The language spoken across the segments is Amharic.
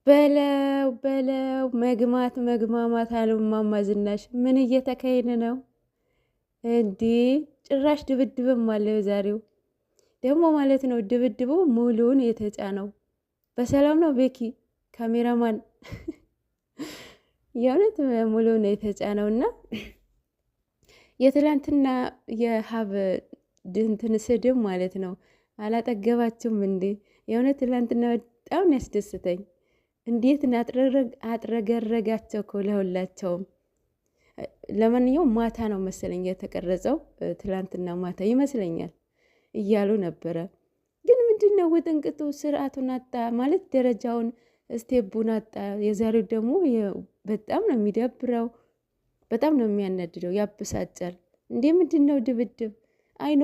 በለው በለው መግማት መግማማት አሉ እማማ ዝናሽ። ምን እየተካሄደ ነው እንዴ? ጭራሽ ድብድብም አለው ዛሬው ደግሞ ማለት ነው። ድብድቡ ሙሉውን የተጫነው በሰላም ነው። ቤኪ ካሜራማን የእውነት ሙሉውን የተጫነውና የትላንትና የሀብ ድንትን ስድብ ማለት ነው። አላጠገባችሁም እንዴ? የእውነት ትላንትና በጣም ያስደስተኝ። እንዴት አጥረገረጋቸው እኮ ለሁላቸውም። ለማንኛውም ማታ ነው መሰለኝ የተቀረጸው፣ ትላንትና ማታ ይመስለኛል እያሉ ነበረ። ግን ምንድነው ውጥንቅጡ? ስርዓቱን አጣ ማለት ደረጃውን ስቴቡን አጣ። የዛሬው ደግሞ በጣም ነው የሚደብረው፣ በጣም ነው የሚያናድደው፣ ያበሳጫል። እንዴ ምንድነው ድብድብ? አይኖ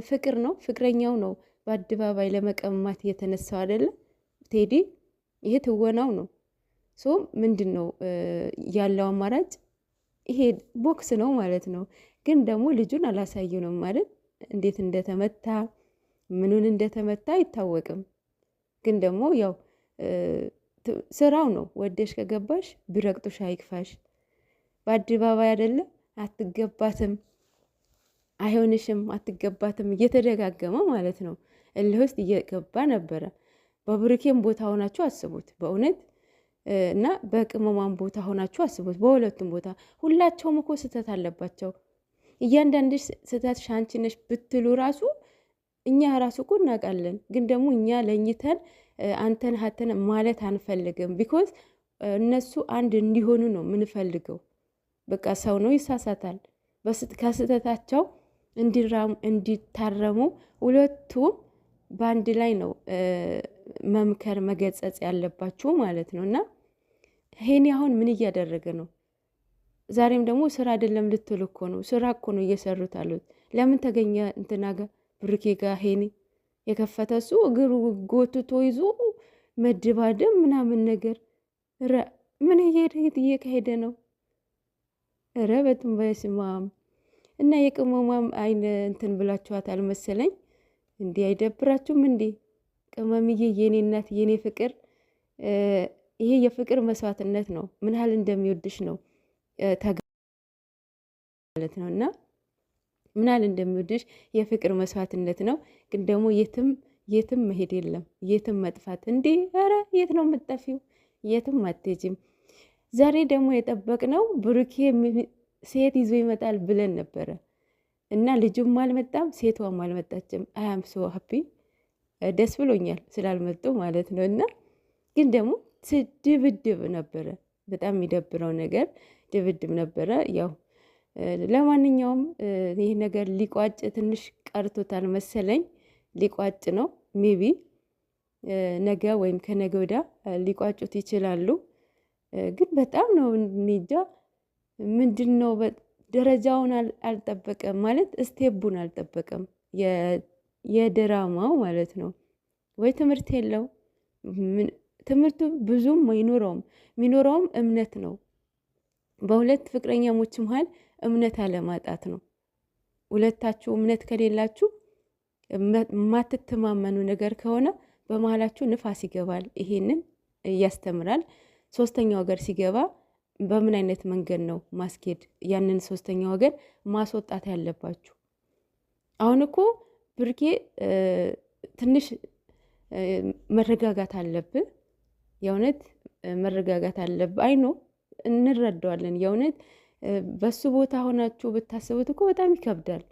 ፍቅር ነው፣ ፍቅረኛው ነው በአደባባይ ለመቀማት የተነሳው አይደለም ቴዲ። ይሄ ትወናው ነው። ሶ ምንድነው ያለው አማራጭ? ይሄ ቦክስ ነው ማለት ነው። ግን ደግሞ ልጁን አላሳየንም ማለት እንዴት እንደተመታ ምኑን እንደተመታ አይታወቅም። ግን ደግሞ ያው ስራው ነው። ወደሽ ከገባሽ ቢረግጡሽ አይክፋሽ። በአደባባይ አይደለም አትገባትም፣ አይሆንሽም፣ አትገባትም እየተደጋገመ ማለት ነው። እልህ ውስጥ እየገባ ነበረ። በብሩኬም ቦታ ሆናችሁ አስቡት በእውነት እና በቅመማን ቦታ ሆናችሁ አስቡት። በሁለቱም ቦታ ሁላቸውም እኮ ስህተት አለባቸው። እያንዳንድ ስህተት ሻንቺ ነሽ ብትሉ ራሱ እኛ ራሱ እኮ እናውቃለን። ግን ደግሞ እኛ ለይተን አንተን ሀተን ማለት አንፈልግም። ቢኮዝ እነሱ አንድ እንዲሆኑ ነው ምንፈልገው። በቃ ሰው ነው ይሳሳታል። ከስህተታቸው እንዲታረሙ ሁለቱም በአንድ ላይ ነው መምከር መገጸጽ ያለባችሁ ማለት ነው። እና ሄኒ አሁን ምን እያደረገ ነው? ዛሬም ደግሞ ስራ አይደለም ልትል እኮ ነው። ስራ እኮ ነው እየሰሩት አሉት። ለምን ተገኘ እንትና ጋ ብሩኬ ጋ ሄኒ የከፈተ እሱ እግሩ ጎትቶ ይዞ መድባደም ምናምን ነገር ምን እየካሄደ ነው? ኧረ በትም በስማም እና የቅመሟም አይን እንትን ብላችኋታል መሰለኝ። እንዲህ አይደብራችሁም እንዴ? ቅመምዬ የኔ እናት የኔ ፍቅር፣ ይሄ የፍቅር መስዋዕትነት ነው። ምን ያህል እንደሚወድሽ ነው ማለት ነው። እና ምን ያህል እንደሚወድሽ የፍቅር መስዋዕትነት ነው። ግን ደግሞ የትም መሄድ የለም የትም መጥፋት እንዴ! ኧረ የት ነው የምትጠፊው? የትም አትሄጂም። ዛሬ ደግሞ የጠበቅነው ብሩኬ ሴት ይዞ ይመጣል ብለን ነበረ እና ልጁም አልመጣም፣ ሴቷም አልመጣችም። አያም ሶ ሀፒ ደስ ብሎኛል ስላልመጡ ማለት ነው። እና ግን ደግሞ ድብድብ ነበረ፣ በጣም የሚደብረው ነገር ድብድብ ነበረ። ያው ለማንኛውም ይህ ነገር ሊቋጭ ትንሽ ቀርቶታል መሰለኝ። ሊቋጭ ነው ሜቢ ነገ ወይም ከነገ ወዲያ ሊቋጩት ይችላሉ። ግን በጣም ነው እንጃ ምንድን ነው ደረጃውን አልጠበቀም ማለት ስቴቡን አልጠበቀም። የድራማው ማለት ነው። ወይ ትምህርት የለው። ትምህርቱ ብዙም የሚኖረውም እምነት ነው። በሁለት ፍቅረኛሞች መሀል እምነት አለማጣት ነው። ሁለታችሁ እምነት ከሌላችሁ የማትተማመኑ ነገር ከሆነ በመሀላችሁ ንፋስ ይገባል። ይሄንን ያስተምራል። ሶስተኛ ወገን ሲገባ በምን አይነት መንገድ ነው ማስኬድ ያንን ሶስተኛ ወገን ማስወጣት ያለባችሁ? አሁን እኮ ብሩኬ ትንሽ መረጋጋት አለብህ። የእውነት መረጋጋት አለብህ። አይኖ እንረዳዋለን። የእውነት በሱ ቦታ ሆናችሁ ብታስቡት እኮ በጣም ይከብዳል።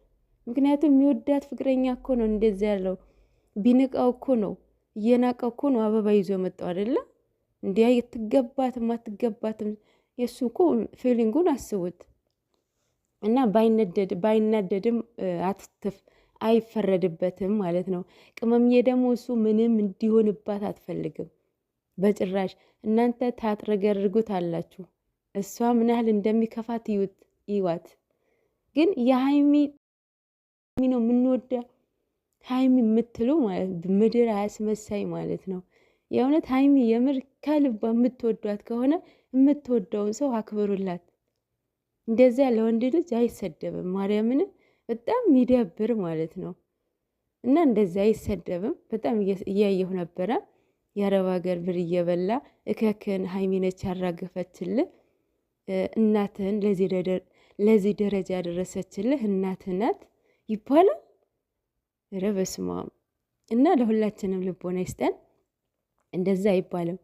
ምክንያቱም የሚወዳት ፍቅረኛ እኮ ነው እንደዚ ያለው። ቢንቃው እኮ ነው እየናቀው እኮ ነው አበባ ይዞ መጣው አይደለም እንዲያ የትገባትም አትገባትም። የእሱ እኮ ፊሊንጉን አስቡት። እና ባይናደድም አይፈረድበትም ማለት ነው። ቅመምዬ ደግሞ እሱ ምንም እንዲሆንባት አትፈልግም በጭራሽ። እናንተ ታጥረገርጉት አላችሁ። እሷ ምን ያህል እንደሚከፋት ይዋት። ግን የሀይሚ ነው የምንወዳ ሀይሚ የምትሉ ማለት ምድር አያስመሳይ ማለት ነው። የእውነት ሀይሚ የምር ከልባ የምትወዷት ከሆነ የምትወደውን ሰው አክብሩላት። እንደዚያ ለወንድ ልጅ አይሰደብም። ማርያምን በጣም የሚደብር ማለት ነው። እና እንደዚያ አይሰደብም። በጣም እያየሁ ነበረ የአረብ ሀገር ብር እየበላ እከክን ሀይሚነች ያራገፈችልህ እናትህን ለዚህ ደረጃ ያደረሰችልህ እናትህ ናት ይባላል። ኧረ በስመ አብ። እና ለሁላችንም ልቦና ይስጠን። እንደዛ አይባልም።